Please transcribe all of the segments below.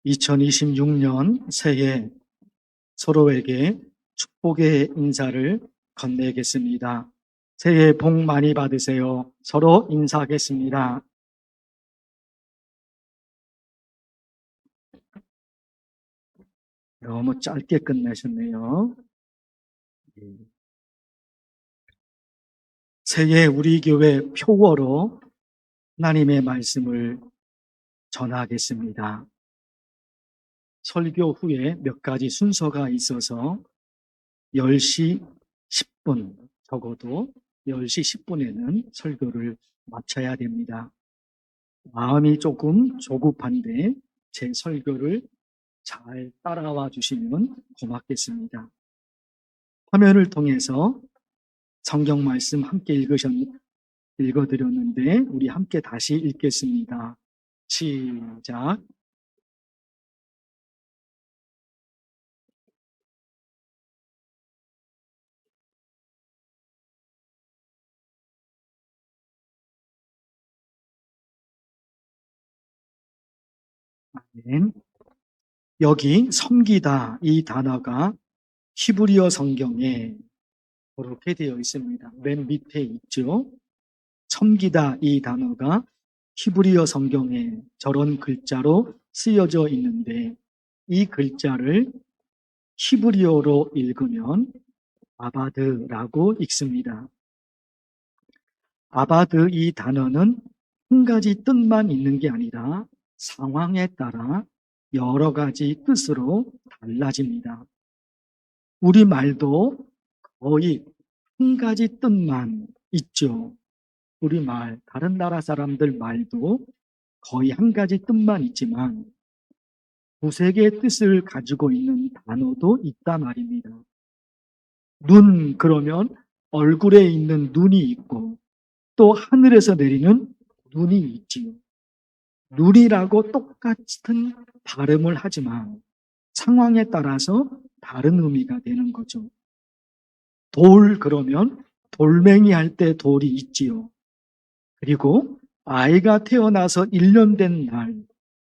2026년 새해 서로에게 축복의 인사를 건네겠습니다. 새해 복 많이 받으세요. 서로 인사하겠습니다. 너무 짧게 끝내셨네요. 새해 우리 교회 표어로 하나님의 말씀을 전하겠습니다. 설교 후에 몇 가지 순서가 있어서 10시 10분, 적어도 10시 10분에는 설교를 마쳐야 됩니다. 마음이 조금 조급한데 제 설교를 잘 따라와 주시면 고맙겠습니다. 화면을 통해서 성경 말씀 함께 읽어드렸는데 우리 함께 다시 읽겠습니다. 시작. 아멘. 여기 섬기다 이 단어가 히브리어 성경에 이렇게 되어 있습니다. 맨 밑에 있죠. 섬기다 이 단어가 히브리어 성경에 저런 글자로 쓰여져 있는데 이 글자를 히브리어로 읽으면 아바드라고 읽습니다. 아바드 이 단어는 한 가지 뜻만 있는 게 아니라 상황에 따라 여러 가지 뜻으로 달라집니다. 우리말도 거의 한 가지 뜻만 있죠. 우리말, 다른 나라 사람들 말도 거의 한 가지 뜻만 있지만 두세 개의 뜻을 가지고 있는 단어도 있단 말입니다. 눈, 그러면 얼굴에 있는 눈이 있고 또 하늘에서 내리는 눈이 있지요. 눈이라고 똑같은 발음을 하지만 상황에 따라서 다른 의미가 되는 거죠. 돌, 그러면 돌멩이 할 때 돌이 있지요. 그리고 아이가 태어나서 1년 된 날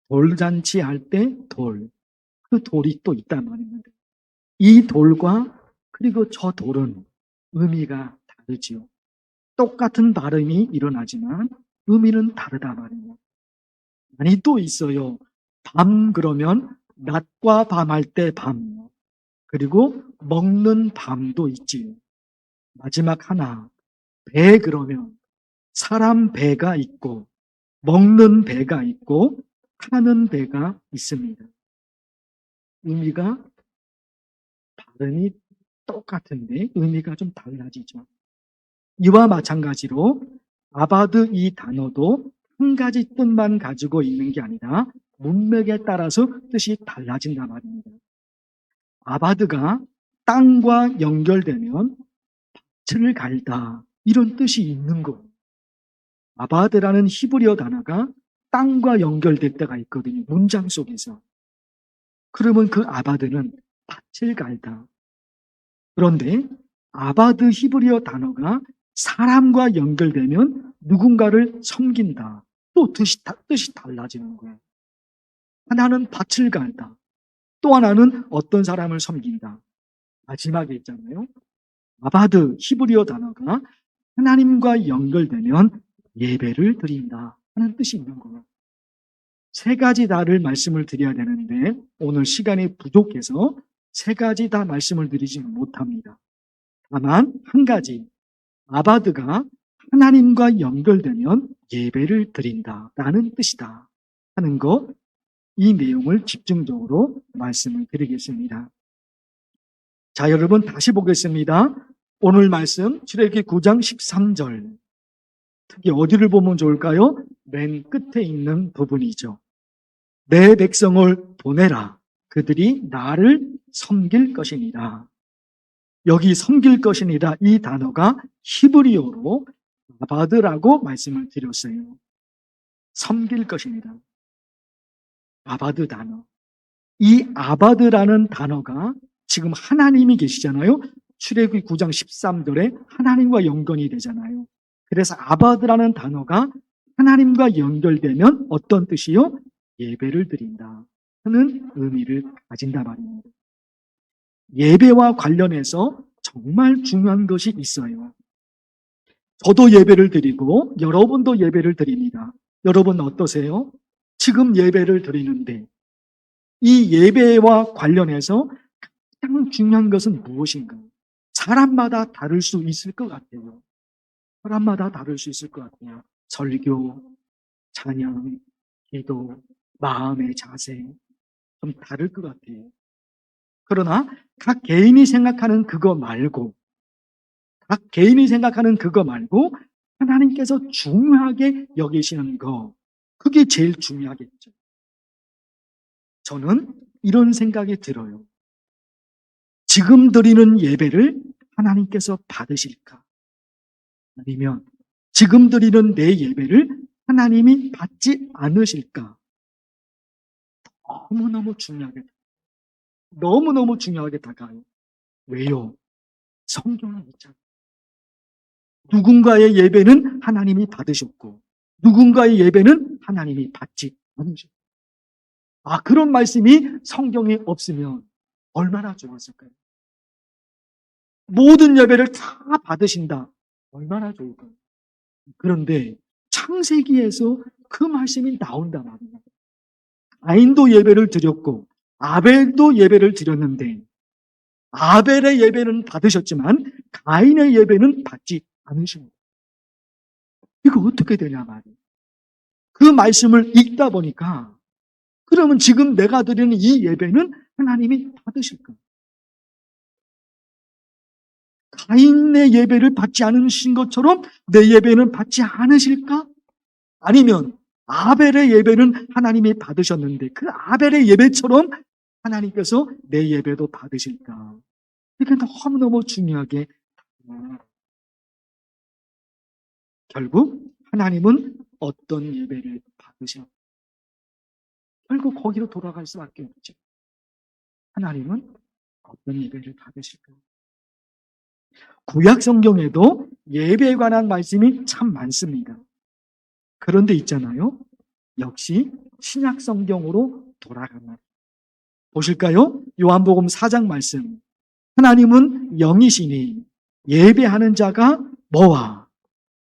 돌잔치 할 때 돌, 그 돌이 또 있단 말입니다. 이 돌과 그리고 저 돌은 의미가 다르지요. 똑같은 발음이 일어나지만 의미는 다르단 말입니다. 아니 또 있어요. 밤, 그러면 낮과 밤 할 때 밤, 그리고 먹는 밤도 있지요. 마지막 하나, 배, 그러면 사람 배가 있고 먹는 배가 있고 타는 배가 있습니다. 의미가 발음이 똑같은데 의미가 좀 달라지죠. 이와 마찬가지로 아바드 이 단어도 한 가지 뜻만 가지고 있는 게 아니라 문맥에 따라서 뜻이 달라진단 말입니다. 아바드가 땅과 연결되면 밭을 갈다, 이런 뜻이 있는 거예요. 아바드라는 히브리어 단어가 땅과 연결될 때가 있거든요. 문장 속에서. 그러면 그 아바드는 밭을 갈다. 그런데 아바드 히브리어 단어가 사람과 연결되면 누군가를 섬긴다. 또 뜻이 달라지는 거예요. 하나는 밭을 갈다. 또 하나는 어떤 사람을 섬긴다. 마지막에 있잖아요. 아바드 히브리어 단어가 하나님과 연결되면 예배를 드린다 하는 뜻이 있는 거예요. 세 가지 다를 말씀을 드려야 되는데 오늘 시간이 부족해서 세 가지 다 말씀을 드리지 못합니다. 다만 한 가지, 아바드가 하나님과 연결되면 예배를 드린다라는 뜻이다 하는 거, 이 내용을 집중적으로 말씀을 드리겠습니다. 자, 여러분 다시 보겠습니다. 오늘 말씀 출애굽기 9장 13절, 특히 어디를 보면 좋을까요? 맨 끝에 있는 부분이죠. 내 백성을 보내라. 그들이 나를 섬길 것이니라. 여기 섬길 것이니라 이 단어가 히브리어로 아바드라고 말씀을 드렸어요. 섬길 것이니라. 아바드 단어. 이 아바드라는 단어가 지금 하나님이 계시잖아요. 출애굽기 9장 13절에 하나님과 연관이 되잖아요. 그래서 아바드라는 단어가 하나님과 연결되면 어떤 뜻이요? 예배를 드린다. 의미를 가진다 말입니다. 예배와 관련해서 정말 중요한 것이 있어요. 저도 예배를 드리고 여러분도 예배를 드립니다. 여러분 어떠세요? 지금 예배를 드리는데 이 예배와 관련해서 가장 중요한 것은 무엇인가? 사람마다 다를 수 있을 것 같아요. 사람마다 다를 수 있을 것 같아요. 설교, 찬양, 기도, 마음의 자세 좀 다를 것 같아요. 그러나 각 개인이 생각하는 그거 말고 하나님께서 중요하게 여기시는 거, 그게 제일 중요하겠죠. 저는 이런 생각이 들어요. 지금 드리는 예배를 하나님께서 받으실까? 아니면 지금 드리는 내 예배를 하나님이 받지 않으실까? 너무너무 중요하게 다가요. 왜요? 성경은 있잖아요. 누군가의 예배는 하나님이 받으셨고 누군가의 예배는 하나님이 받지 않으셨고, 그런 말씀이 성경에 없으면 얼마나 좋았을까요? 모든 예배를 다 받으신다. 얼마나 좋을까요? 그런데 창세기에서 그 말씀이 나온단 말이에요. 가인도 예배를 드렸고 아벨도 예배를 드렸는데 아벨의 예배는 받으셨지만 가인의 예배는 받지 않으십니다. 이거 어떻게 되냐 말이에요. 그 말씀을 읽다 보니까 그러면 지금 내가 드리는 이 예배는 하나님이 받으실까? 가인의 예배를 받지 않으신 것처럼 내 예배는 받지 않으실까? 아니면 아벨의 예배는 하나님이 받으셨는데 그 아벨의 예배처럼 하나님께서 내 예배도 받으실까? 이게 너무너무 중요하게, 결국 하나님은 어떤 예배를 받으셔? 결국 거기로 돌아갈 수밖에 없죠. 하나님은 어떤 예배를 받으실까요? 구약 성경에도 예배에 관한 말씀이 참 많습니다. 그런데 있잖아요. 역시 신약 성경으로 돌아가면 보실까요? 요한복음 4장 말씀. 하나님은 영이시니 예배하는 자가 뭐와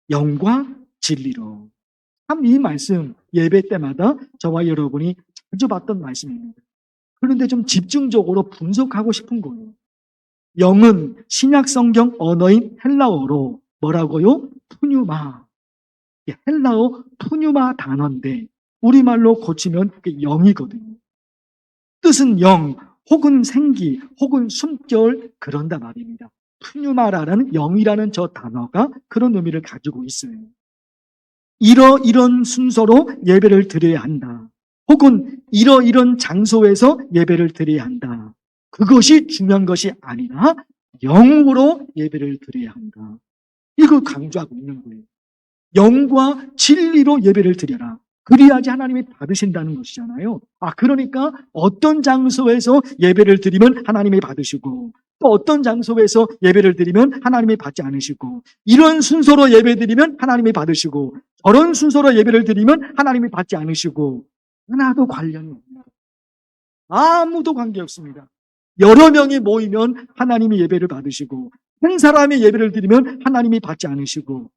영과 진리로. 참 이 말씀 예배 때마다 저와 여러분이 자주 봤던 말씀입니다. 그런데 좀 집중적으로 분석하고 싶은 거예요. 영은 신약 성경 언어인 헬라어로 뭐라고요? 푸뉴마. 헬라어 푸뉴마 단어인데 우리말로 고치면 그게 영이거든요. 뜻은 영, 혹은 생기, 혹은 숨결, 그런다 말입니다. 푸뉴마라는 영이라는 저 단어가 그런 의미를 가지고 있어요. 이런 순서로 예배를 드려야 한다. 혹은 이런 장소에서 예배를 드려야 한다. 그것이 중요한 것이 아니라 영으로 예배를 드려야 한다. 이걸 강조하고 있는 거예요. 영과 진리로 예배를 드려라. 그래야지 하나님이 받으신다는 것이잖아요. 그러니까 어떤 장소에서 예배를 드리면 하나님이 받으시고 또 어떤 장소에서 예배를 드리면 하나님이 받지 않으시고, 이런 순서로 예배 드리면 하나님이 받으시고 저런 순서로 예배를 드리면 하나님이 받지 않으시고, 하나도 관련이 없습니다. 아무도 관계없습니다. 여러 명이 모이면 하나님이 예배를 받으시고 한 사람이 예배를 드리면 하나님이 받지 않으시고,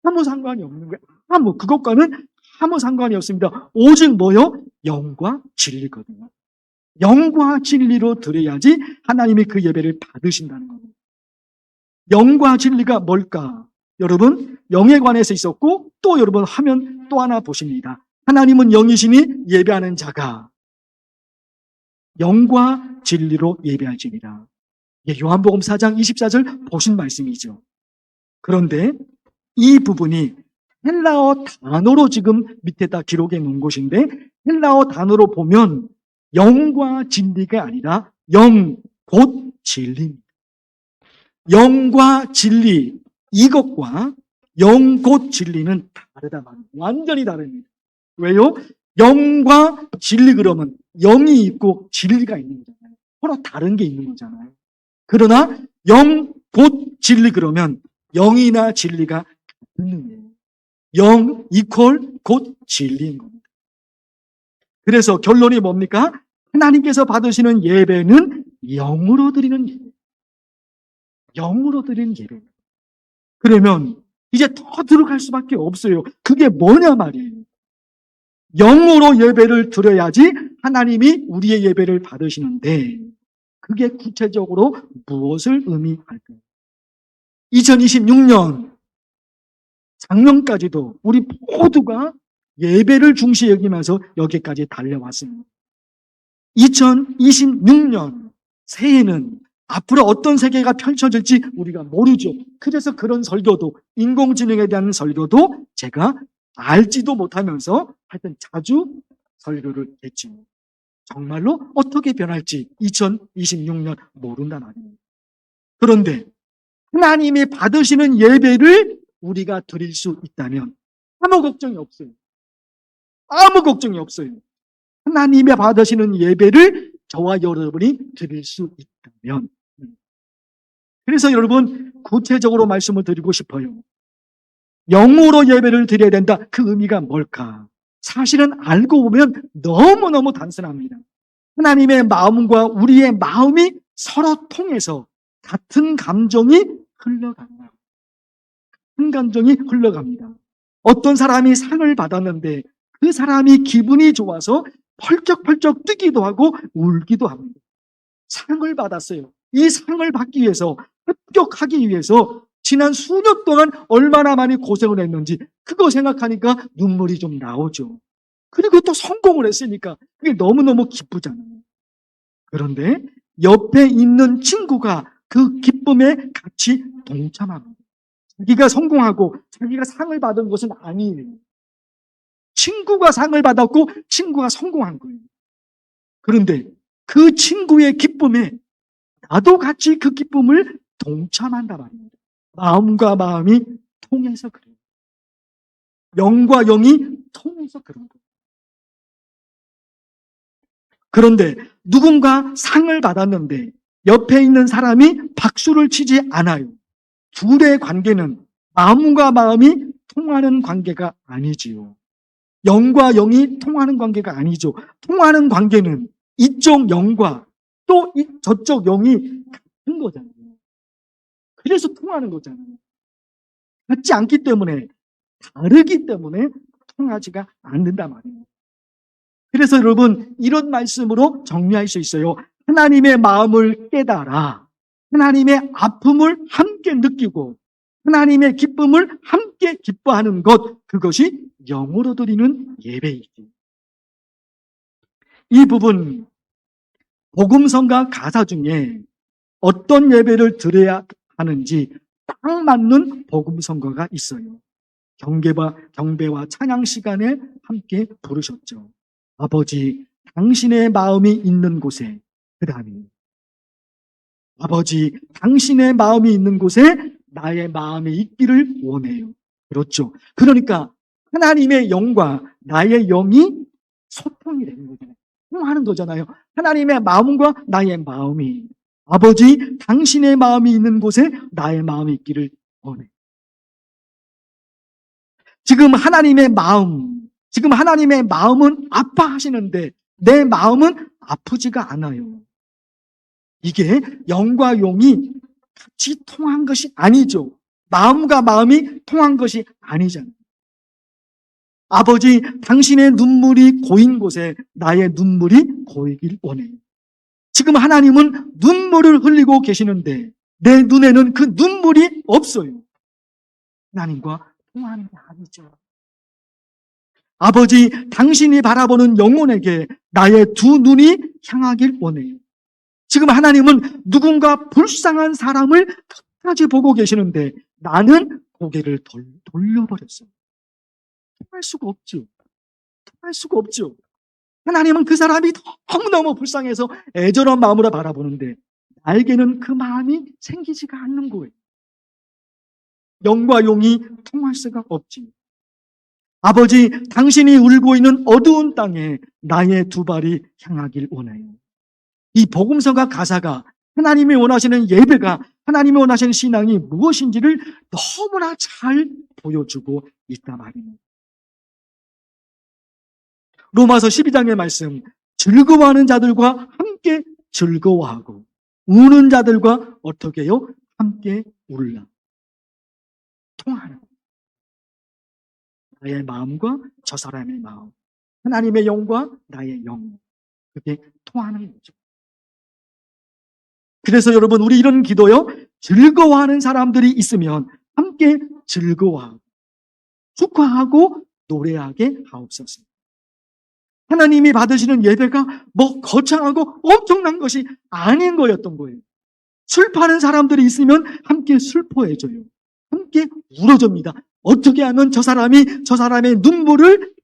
아무 상관이 없는 거예요. 그것과는 아무 상관이 없습니다. 오직 뭐요? 영과 진리거든요. 영과 진리로 드려야지 하나님이 그 예배를 받으신다는 겁니다. 영과 진리가 뭘까? 여러분, 영에 관해서 있었고 또 여러분 화면 또 하나 보십니다. 하나님은 영이시니 예배하는 자가 영과 진리로 예배할지니라. 요한복음 4장 24절 보신 말씀이죠. 그런데 이 부분이 헬라어 단어로 지금 밑에다 기록해 놓은 것인데, 헬라어 단어로 보면 영과 진리가 아니라 영 곧 진리입니다. 영과 진리, 이것과 영 곧 진리는 다르다 말입니다. 완전히 다릅니다. 왜요? 영과 진리 그러면 영이 있고 진리가 있는 거잖아요. 서로 다른 게 있는 거잖아요. 그러나 영 곧 진리 그러면 영이나 진리가 같은 거예요. 영 이퀄 곧 진리인 겁니다. 그래서 결론이 뭡니까? 하나님께서 받으시는 예배는 영으로 드리는 예배. 영으로 드리는 예배. 그러면 이제 더 들어갈 수밖에 없어요. 그게 뭐냐 말이에요. 영으로 예배를 드려야지 하나님이 우리의 예배를 받으시는데 그게 구체적으로 무엇을 의미할까요? 2026년 작년까지도 우리 모두가 예배를 중시 여기면서 여기까지 달려왔습니다. 2026년 새해는 앞으로 어떤 세계가 펼쳐질지 우리가 모르죠. 그래서 그런 설교도, 인공지능에 대한 설교도 제가 알지도 못하면서 하여튼 자주 설교를 했죠. 정말로 어떻게 변할지 2026년 모른단 말이에요. 그런데 하나님이 받으시는 예배를 우리가 드릴 수 있다면 아무 걱정이 없어요. 아무 걱정이 없어요. 하나님이 받으시는 예배를 저와 여러분이 드릴 수 있다면. 그래서 여러분 구체적으로 말씀을 드리고 싶어요. 영으로 예배를 드려야 된다. 그 의미가 뭘까? 사실은 알고 보면 너무너무 단순합니다. 하나님의 마음과 우리의 마음이 서로 통해서 같은 감정이 흘러갑니다. 같은 감정이 흘러갑니다. 어떤 사람이 상을 받았는데 그 사람이 기분이 좋아서 펄쩍펄쩍 뛰기도 하고 울기도 합니다. 상을 받았어요. 이 상을 받기 위해서, 합격하기 위해서 지난 수년 동안 얼마나 많이 고생을 했는지 그거 생각하니까 눈물이 좀 나오죠. 그리고 또 성공을 했으니까 그게 너무너무 기쁘잖아요. 그런데 옆에 있는 친구가 그 기쁨에 같이 동참합니다. 자기가 성공하고 자기가 상을 받은 것은 아니에요. 친구가 상을 받았고 친구가 성공한 거예요. 그런데 그 친구의 기쁨에 나도 같이 그 기쁨을 동참한다 말입니다. 마음과 마음이 통해서 그래요. 영과 영이 통해서 그런 거예요. 그런데 누군가 상을 받았는데 옆에 있는 사람이 박수를 치지 않아요. 둘의 관계는 마음과 마음이 통하는 관계가 아니지요. 영과 영이 통하는 관계가 아니죠. 통하는 관계는 이쪽 영과 또 저쪽 영이 같은 거잖아요. 그래서 통하는 거잖아요. 같지 않기 때문에, 다르기 때문에 통하지가 않는단 말이에요. 그래서 여러분 이런 말씀으로 정리할 수 있어요. 하나님의 마음을 깨달아 하나님의 아픔을 함께 느끼고 하나님의 기쁨을 함께 기뻐하는 것, 그것이 영으로 드리는 예배이지. 이 부분 복음성가 가사 중에 어떤 예배를 드려야 하는지 딱 맞는 복음성가가 있어요. 경배와 찬양 시간에 함께 부르셨죠. 아버지, 당신의 마음이 있는 곳에, 그 다음에 아버지, 당신의 마음이 있는 곳에 나의 마음이 있기를 원해요. 그렇죠. 그러니까 하나님의 영과 나의 영이 소통이 되는 거잖아요. 통하는 거잖아요. 하나님의 마음과 나의 마음이, 아버지, 당신의 마음이 있는 곳에 나의 마음이 있기를 원해요. 지금 하나님의 마음은 아파하시는데 내 마음은 아프지가 않아요. 이게 영과 영이 같이 통한 것이 아니죠. 마음과 마음이 통한 것이 아니잖아요. 아버지, 당신의 눈물이 고인 곳에 나의 눈물이 고이길 원해요. 지금 하나님은 눈물을 흘리고 계시는데 내 눈에는 그 눈물이 없어요. 하나님과 통하는 게 아니죠. 아버지, 당신이 바라보는 영혼에게 나의 두 눈이 향하길 원해요. 지금 하나님은 누군가 불쌍한 사람을 끝까지 보고 계시는데 나는 고개를 돌려버렸어요. 통할 수가 없죠. 통할 수가 없죠. 하나님은 그 사람이 너무너무 불쌍해서 애절한 마음으로 바라보는데 나에게는 그 마음이 생기지가 않는 거예요. 영과 영이 통할 수가 없지. 아버지, 당신이 울고 있는 어두운 땅에 나의 두 발이 향하길 원해요. 이 복음성가 가사가 하나님이 원하시는 예배가, 하나님이 원하시는 신앙이 무엇인지를 너무나 잘 보여주고 있단 말입니다. 로마서 12장의 말씀, 즐거워하는 자들과 함께 즐거워하고 우는 자들과 어떻게 해요? 함께 울라. 통하는 나의 마음과 저 사람의 마음, 하나님의 영과 나의 영, 그게 통하는 거죠. 그래서 여러분, 우리 이런 기도요, 즐거워하는 사람들이 있으면 함께 즐거워하고 축하하고 노래하게 하옵소서. 하나님이 받으시는 예배가 뭐 거창하고 엄청난 것이 아닌 거였던 거예요. 슬퍼하는 사람들이 있으면 함께 슬퍼해줘요. 함께 울어줍니다. 어떻게 하면 저 사람의 눈물을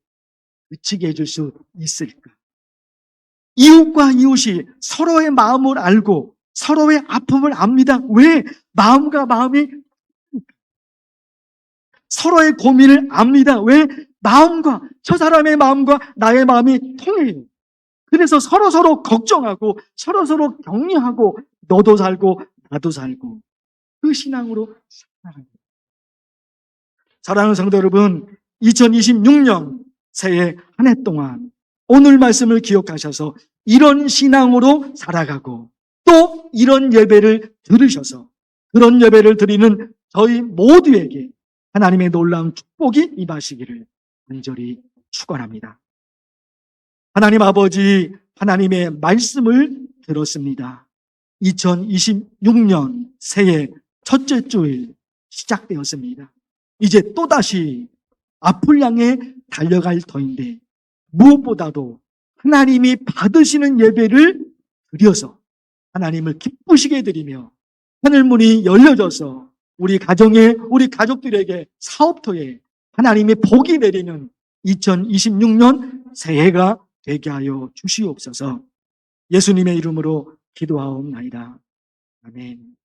그치게 해줄 수 있을까? 이웃과 이웃이 서로의 마음을 알고 서로의 아픔을 압니다. 왜? 마음과 마음이 서로의 고민을 압니다. 왜? 저 사람의 마음과 나의 마음이 통해요. 그래서 서로 걱정하고 서로 격려하고 너도 살고 나도 살고 그 신앙으로 살아갑니다. 사랑하는 성도 여러분, 2026년 새해 한 해 동안 오늘 말씀을 기억하셔서 이런 신앙으로 살아가고 또 이런 예배를 들으셔서 그런 예배를 드리는 저희 모두에게 하나님의 놀라운 축복이 임하시기를 간절히 축원합니다. 하나님 아버지, 하나님의 말씀을 들었습니다. 2026년 새해 첫째 주일 시작되었습니다. 이제 또다시 앞을 향해 달려갈 터인데 무엇보다도 하나님이 받으시는 예배를 드려서 하나님을 기쁘시게 드리며 하늘문이 열려져서 우리 가정에, 우리 가족들에게, 사업터에 하나님의 복이 내리는 2026년 새해가 되게 하여 주시옵소서. 예수님의 이름으로 기도하옵나이다. 아멘.